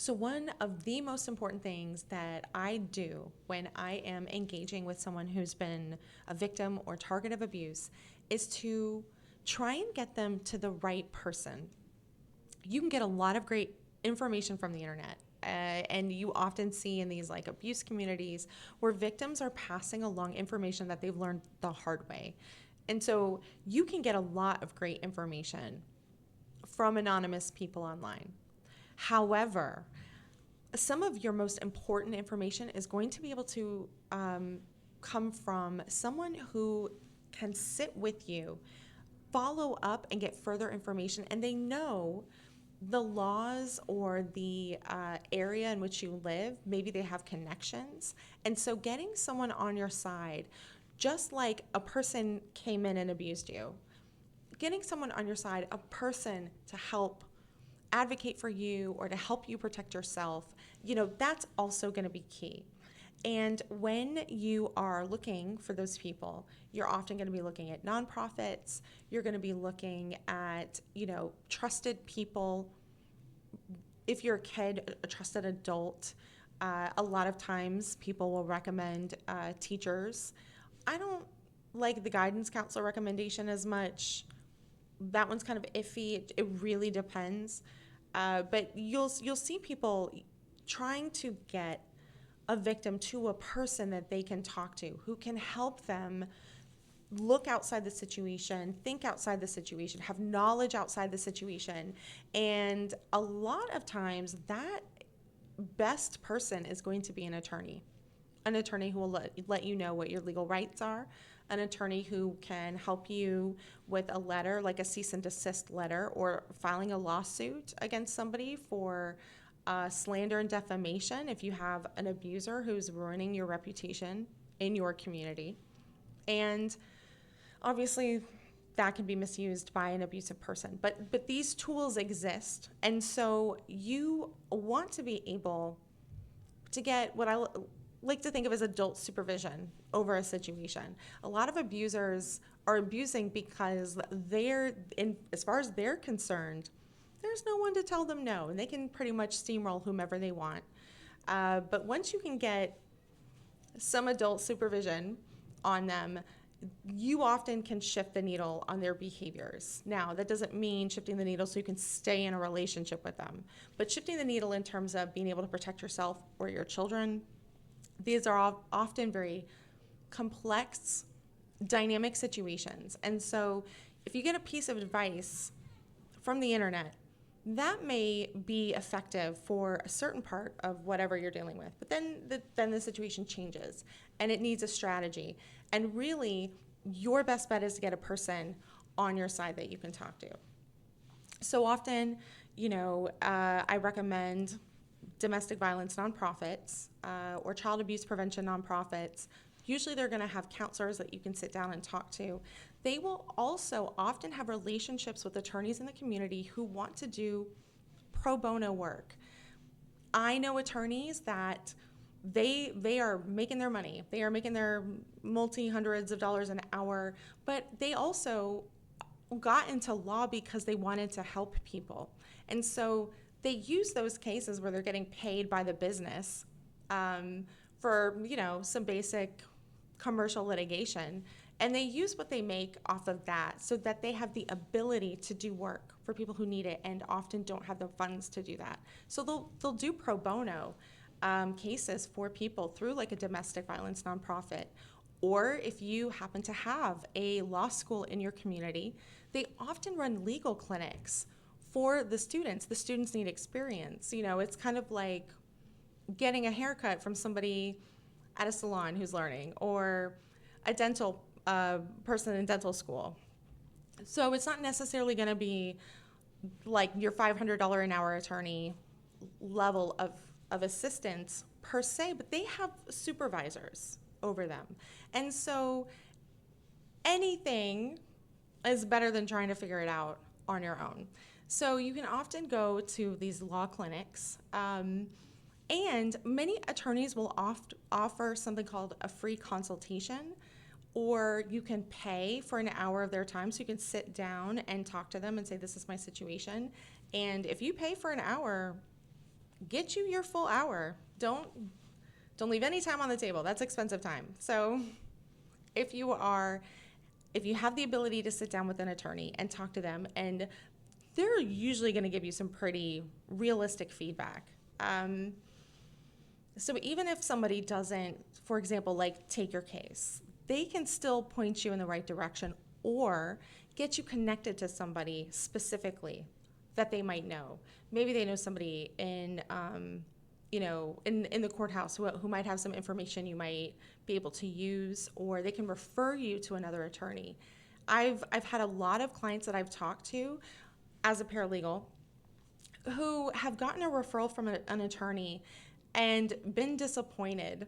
So, one of the most important things that I do when I am engaging with someone who's been a victim or target of abuse is to try and get them to the right person. You can get a lot of great information from the internet. And you often see in these like abuse communities where victims are passing along information that they've learned the hard way. And so you can get a lot of great information from anonymous people online. However, some of your most important information is going to be able to come from someone who can sit with you, follow up, and get further information, and they know the laws or the area in which you live. Maybe they have connections. And so getting someone on your side, just like a person came in and abused you, getting someone on your side, a person to help advocate for you or to help you protect yourself, that's also going to be key. And when you are looking for those people, you're often going to be looking at nonprofits, you're going to be looking at, trusted people. If you're a kid, a trusted adult, a lot of times people will recommend teachers. I don't like the guidance counselor recommendation as much. That one's kind of iffy. It really depends. But you'll see people trying to get a victim to a person that they can talk to who can help them look outside the situation, think outside the situation, have knowledge outside the situation. And a lot of times that best person is going to be an attorney who will let you know what your legal rights are, an attorney who can help you with a letter, like a cease and desist letter, or filing a lawsuit against somebody for slander and defamation if you have an abuser who's ruining your reputation in your community. And obviously, that can be misused by an abusive person, but these tools exist. And so you want to be able to get what I like to think of as adult supervision over a situation. A lot of abusers are abusing because as far as they're concerned, there's no one to tell them no, and they can pretty much steamroll whomever they want. But once you can get some adult supervision on them, you often can shift the needle on their behaviors. Now, that doesn't mean shifting the needle so you can stay in a relationship with them, but shifting the needle in terms of being able to protect yourself or your children. These are all often very complex, dynamic situations. And so if you get a piece of advice from the internet, that may be effective for a certain part of whatever you're dealing with. But then the situation changes and it needs a strategy. And really, your best bet is to get a person on your side that you can talk to. So often, I recommend domestic violence nonprofits or child abuse prevention nonprofits. Usually they're going to have counselors that you can sit down and talk to. They will also often have relationships with attorneys in the community who want to do pro bono work. I know attorneys that they are making their money. They are making their multi-hundreds of dollars an hour, but they also got into law because they wanted to help people. And so they use those cases where they're getting paid by the business for, some basic commercial litigation. And they use what they make off of that so that they have the ability to do work for people who need it and often don't have the funds to do that. So they'll do pro bono cases for people through like a domestic violence nonprofit. Or if you happen to have a law school in your community, they often run legal clinics for the students. The students need experience. It's kind of like getting a haircut from somebody at a salon who's learning, or a dental person in dental school. So it's not necessarily going to be like your $500 an hour attorney level of assistance per se, but they have supervisors over them. And so anything is better than trying to figure it out on your own. So you can often go to these law clinics, and many attorneys will offer something called a free consultation, or you can pay for an hour of their time so you can sit down and talk to them and say, this is my situation. And if you pay for an hour, get you your full hour. Don't leave any time on the table. That's expensive time. So if you have the ability to sit down with an attorney and talk to them, and they're usually going to give you some pretty realistic feedback. So even if somebody doesn't, for example, like take your case, they can still point you in the right direction or get you connected to somebody specifically that they might know. Maybe they know somebody in the courthouse who might have some information you might be able to use, or they can refer you to another attorney. I've had a lot of clients that I've talked to as a paralegal who have gotten a referral from an attorney and been disappointed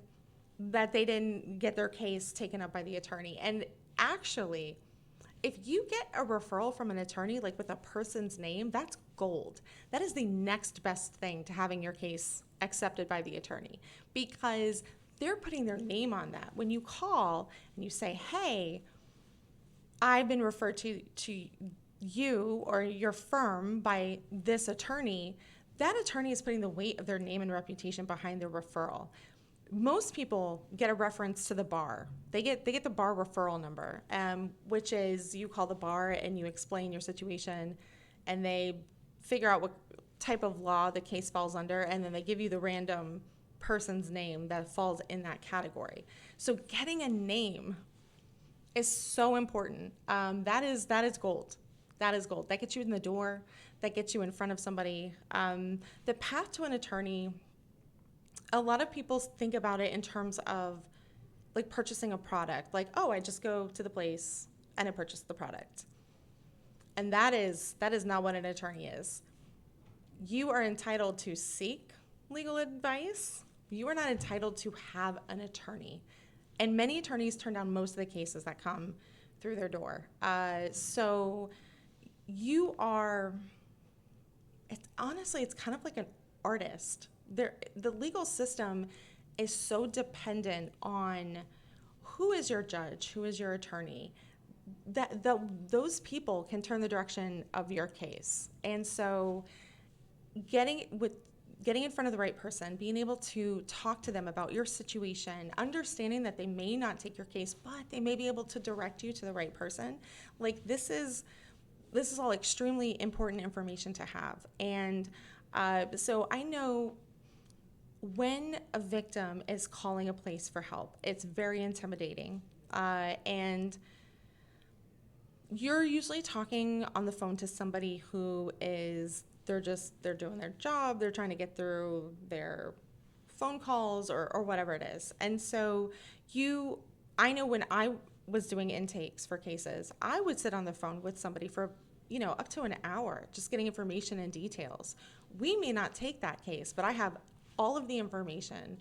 that they didn't get their case taken up by the attorney. And actually, if you get a referral from an attorney, like with a person's name, that's gold. That is the next best thing to having your case accepted by the attorney, because they're putting their name on that. When you call and you say, hey, I've been referred to you or your firm by this attorney, that attorney is putting the weight of their name and reputation behind their referral. Most people get a reference to the bar. They get the bar referral number, which is you call the bar and you explain your situation, and they figure out what type of law the case falls under, and then they give you the random person's name that falls in that category. So getting a name is so important. That is gold. That is gold. That gets you in the door. That gets you in front of somebody. The path to an attorney, a lot of people think about it in terms of like purchasing a product. Like, oh, I just go to the place and I purchase the product. And that is not what an attorney is. You are entitled to seek legal advice. You are not entitled to have an attorney. And many attorneys turn down most of the cases that come through their door. So you are, it's kind of like an artist. The legal system is so dependent on who is your judge, who is your attorney, that those people can turn the direction of your case. And so getting in front of the right person, being able to talk to them about your situation, understanding that they may not take your case, but they may be able to direct you to the right person. Like this is all extremely important information to have. And so I know when a victim is calling a place for help, it's very intimidating. And you're usually talking on the phone to somebody who is, they're doing their job, they're trying to get through their phone calls or whatever it is. And so I know when I was doing intakes for cases, I would sit on the phone with somebody for up to an hour, just getting information and details. We may not take that case, but I have all of the information.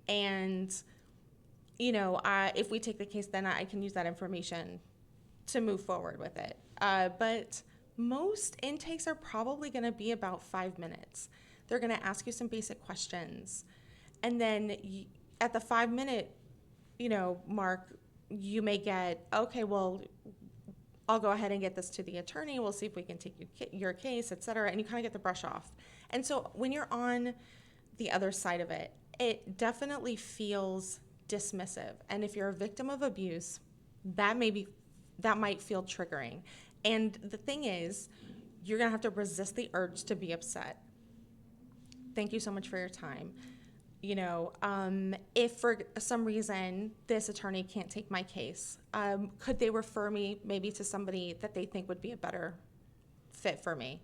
And, if we take the case, then I can use that information to move forward with it. But most intakes are probably going to be about 5 minutes. They're going to ask you some basic questions. And then at the 5-minute, mark, you may get, okay, well, I'll go ahead and get this to the attorney. We'll see if we can take your case, et cetera. And you kind of get the brush off. And so when you're on the other side of it, it definitely feels dismissive. And if you're a victim of abuse, that might feel triggering. And the thing is, you're going to have to resist the urge to be upset. Thank you so much for your time. If for some reason this attorney can't take my case, could they refer me maybe to somebody that they think would be a better fit for me?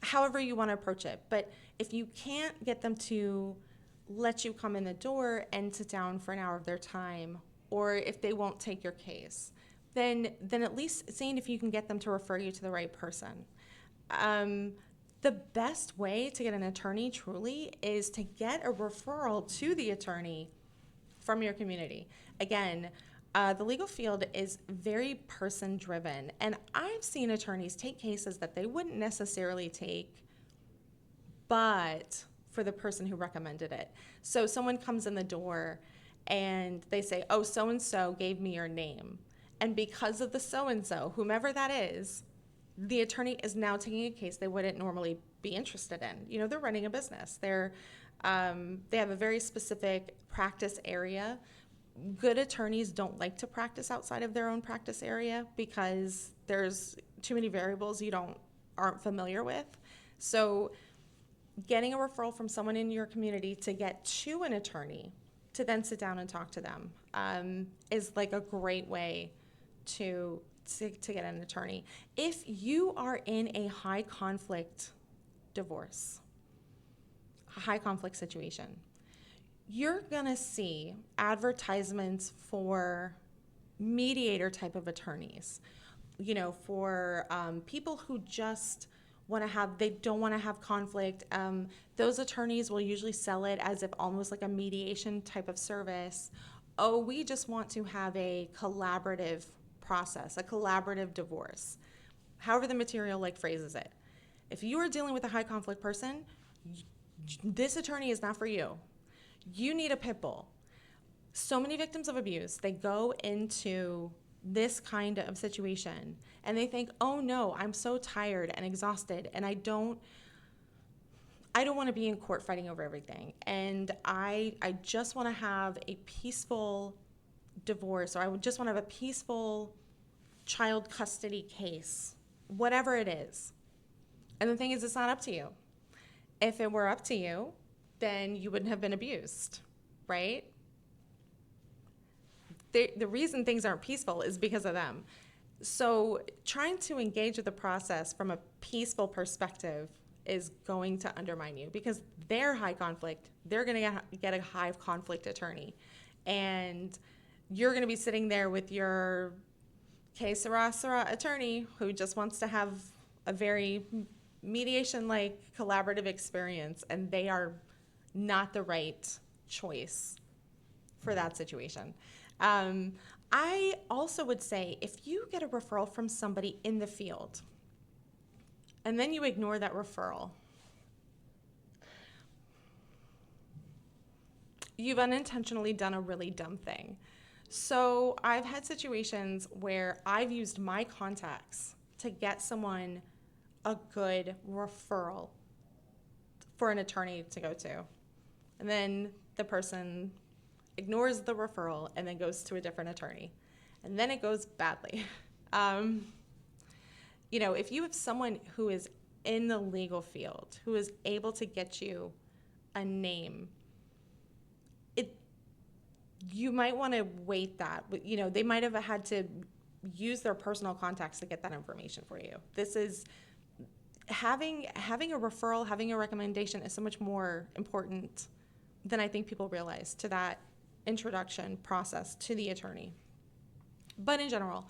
However you want to approach it. But if you can't get them to let you come in the door and sit down for an hour of their time, or if they won't take your case, then at least seeing if you can get them to refer you to the right person. The best way to get an attorney truly is to get a referral to the attorney from your community. Again, the legal field is very person-driven, and I've seen attorneys take cases that they wouldn't necessarily take, but for the person who recommended it. So someone comes in the door and they say, oh, so-and-so gave me your name. And because of the so-and-so, whomever that is, the attorney is now taking a case they wouldn't normally be interested in. You know, they're running a business. They have a very specific practice area. Good attorneys don't like to practice outside of their own practice area because there's too many variables aren't familiar with. So getting a referral from someone in your community to get to an attorney to then sit down and talk to them is like a great way to get an attorney. If you are in a high conflict divorce, a high conflict situation, you're gonna see advertisements for mediator type of attorneys, you know, for people who just they don't want to have conflict. Those attorneys will usually sell it as if almost like a mediation type of service. Oh, we just want to have a collaborative process, a collaborative divorce. However the material like phrases it. If you are dealing with a high conflict person, this attorney is not for you. You need a pit bull. So many victims of abuse, they go into this kind of situation and they think, oh no, I'm so tired and exhausted and I don't want to be in court fighting over everything. And I just want to have a peaceful divorce, or I would just want to have a peaceful child custody case, whatever it is. And the thing is, it's not up to you. If it were up to you, then you wouldn't have been abused, right? The reason things aren't peaceful is because of them. So trying to engage with the process from a peaceful perspective is going to undermine you because they're high conflict. They're going to get a high conflict attorney. And you're going to be sitting there with your que sera attorney who just wants to have a very mediation-like collaborative experience, and they are not the right choice for that situation. I also would say if you get a referral from somebody in the field and then you ignore that referral, you've unintentionally done a really dumb thing. So I've had situations where I've used my contacts to get someone a good referral for an attorney to go to. And then the person ignores the referral and then goes to a different attorney. And then it goes badly. You know, if you have someone who is in the legal field, who is able to get you a name, you might want to wait that. You know, they might have had to use their personal contacts to get that information for you. This is having a referral, having a recommendation is so much more important than I think people realize to that introduction process to the attorney. But in general,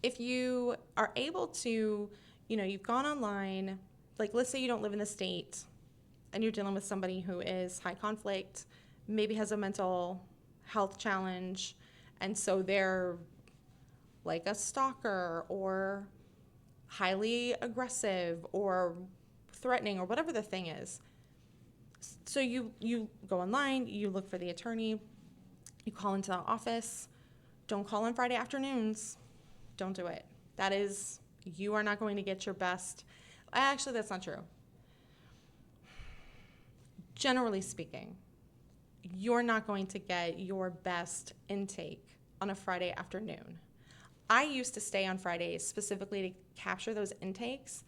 if you are able to, you know, you've gone online, like let's say you don't live in the state and you're dealing with somebody who is high conflict, maybe has a mental health challenge, and so they're like a stalker or highly aggressive or threatening or whatever the thing is. So you go online, you look for the attorney, you call into the office. Don't call on Friday afternoons. Don't do it. You are not going to get your best. Actually, that's not true. Generally speaking, you're not going to get your best intake on a Friday afternoon. I used to stay on Fridays specifically to capture those intakes,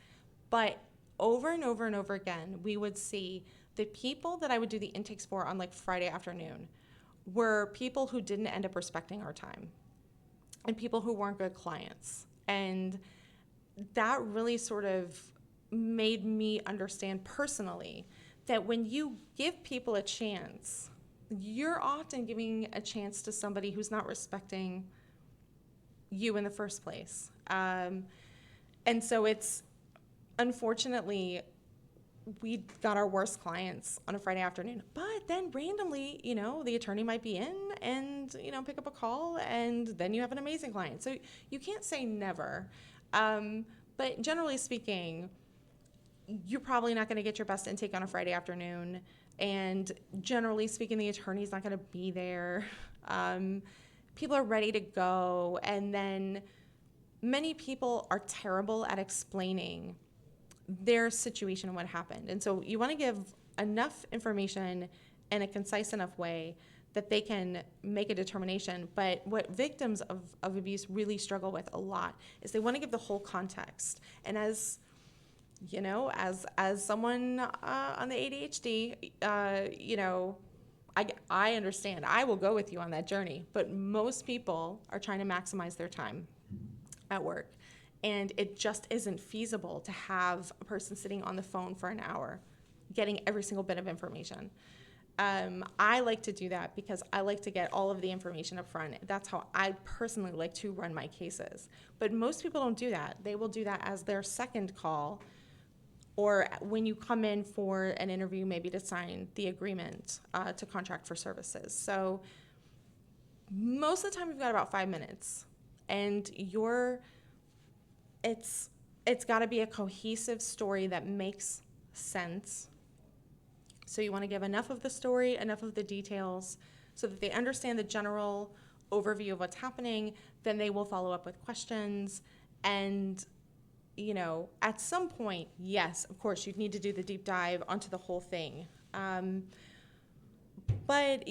but over and over and over again, we would see the people that I would do the intakes for on like Friday afternoon were people who didn't end up respecting our time and people who weren't good clients. And that really sort of made me understand personally that when you give people a chance, you're often giving a chance to somebody who's not respecting you in the first place. And so it's, unfortunately, we got our worst clients on a Friday afternoon. But then randomly, you know, the attorney might be in and, you know, pick up a call, and then you have an amazing client. So you can't say never. But generally speaking, you're probably not going to get your best intake on a Friday afternoon. And generally speaking, the attorney's not going to be there. People are ready to go. And then many people are terrible at explaining their situation and what happened. And so you want to give enough information in a concise enough way that they can make a determination. But what victims of abuse really struggle with a lot is they want to give the whole context. And as you know, as someone on the ADHD, I understand. I will go with you on that journey. But most people are trying to maximize their time at work. And it just isn't feasible to have a person sitting on the phone for an hour getting every single bit of information. I like to do that because I like to get all of the information up front. That's how I personally like to run my cases. But most people don't do that. They will do that as their second call, or when you come in for an interview, maybe to sign the agreement to contract for services. So most of the time you've got about 5 minutes, and it's got to be a cohesive story that makes sense. So you want to give enough of the story, enough of the details, so that they understand the general overview of what's happening. Then they will follow up with questions. And, at some point, yes, of course, you'd need to do the deep dive onto the whole thing. But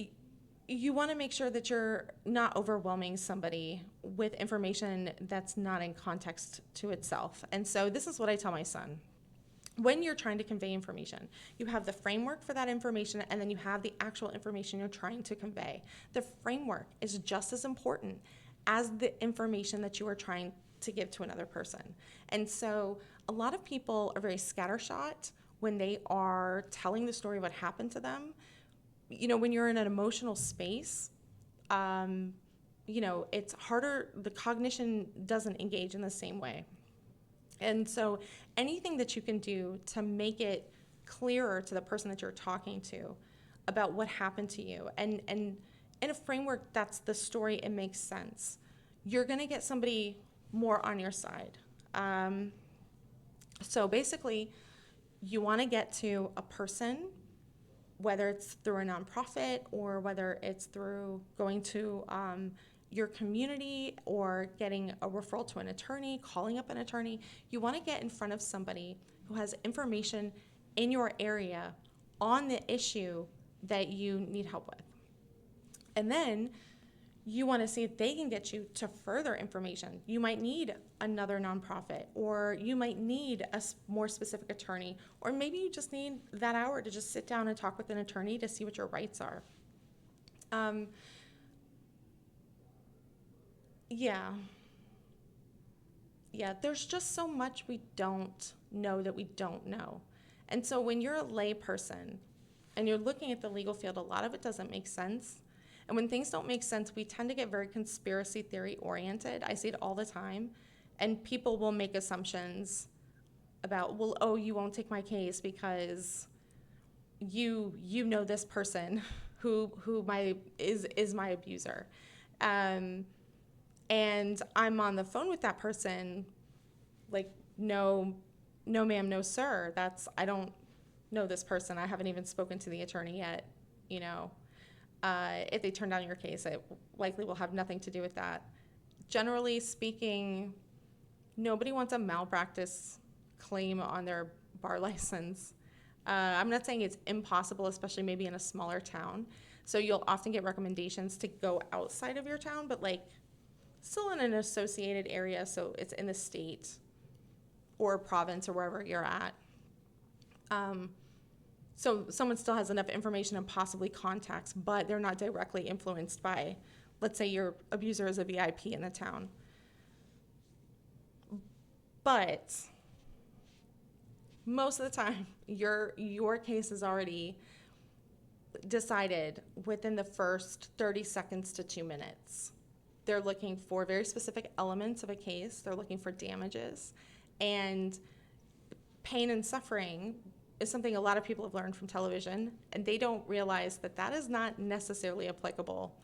you want to make sure that you're not overwhelming somebody with information that's not in context to itself. And so this is what I tell my son. When you're trying to convey information, you have the framework for that information, and then you have the actual information you're trying to convey. The framework is just as important as the information that you are trying to give to another person. And so a lot of people are very scattershot when they are telling the story of what happened to them. When you're in an emotional space, it's harder, the cognition doesn't engage in the same way. And so anything that you can do to make it clearer to the person that you're talking to about what happened to you, and in a framework that's the story, it makes sense, you're going to get somebody more on your side. So basically, you want to get to a person, whether it's through a nonprofit or whether it's through going to your community or getting a referral to an attorney, calling up an attorney. You want to get in front of somebody who has information in your area on the issue that you need help with. And then you want to see if they can get you to further information. You might need another nonprofit, or you might need a more specific attorney, or maybe you just need that hour to just sit down and talk with an attorney to see what your rights are. Yeah, there's just so much we don't know that we don't know. And so when you're a lay person and you're looking at the legal field, a lot of it doesn't make sense. And when things don't make sense, we tend to get very conspiracy theory oriented. I see it all the time. And people will make assumptions about, well, oh, you won't take my case because you know this person who is my abuser. And I'm on the phone with that person, like, no, ma'am, no, sir. I don't know this person. I haven't even spoken to the attorney yet. If they turn down your case, it likely will have nothing to do with that. Generally speaking, nobody wants a malpractice claim on their bar license. I'm not saying it's impossible, especially maybe in a smaller town. So you'll often get recommendations to go outside of your town, but still in an associated area, so it's in the state or province or wherever you're at. So someone still has enough information and possibly contacts, but they're not directly influenced by, let's say your abuser is a VIP in the town. But most of the time, your case is already decided within the first 30 seconds to 2 minutes. They're looking for very specific elements of a case. They're looking for damages. And pain and suffering is something a lot of people have learned from television, and they don't realize that that is not necessarily applicable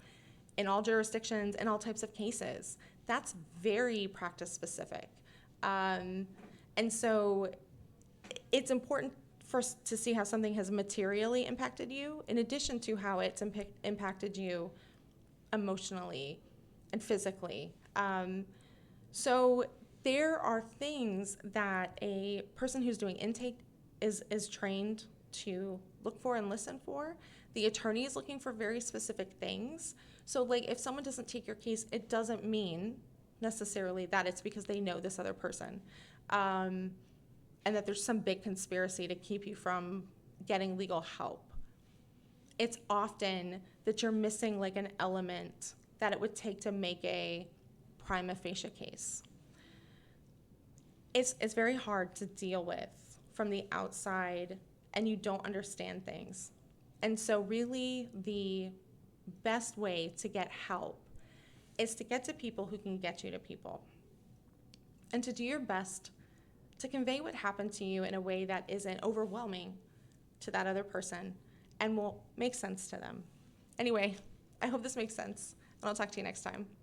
in all jurisdictions and all types of cases. That's very practice specific. And so it's important first to see how something has materially impacted you, in addition to how it's impacted you emotionally and physically. So there are things that a person who's doing intake is trained to look for and listen for. The attorney is looking for very specific things. So like if someone doesn't take your case, it doesn't mean necessarily that it's because they know this other person. And that there's some big conspiracy to keep you from getting legal help. It's often that you're missing like an element that it would take to make a prima facie case. It's very hard to deal with from the outside, and you don't understand things. And so really the best way to get help is to get to people who can get you to people, and to do your best to convey what happened to you in a way that isn't overwhelming to that other person and will make sense to them. Anyway, I hope this makes sense, and I'll talk to you next time.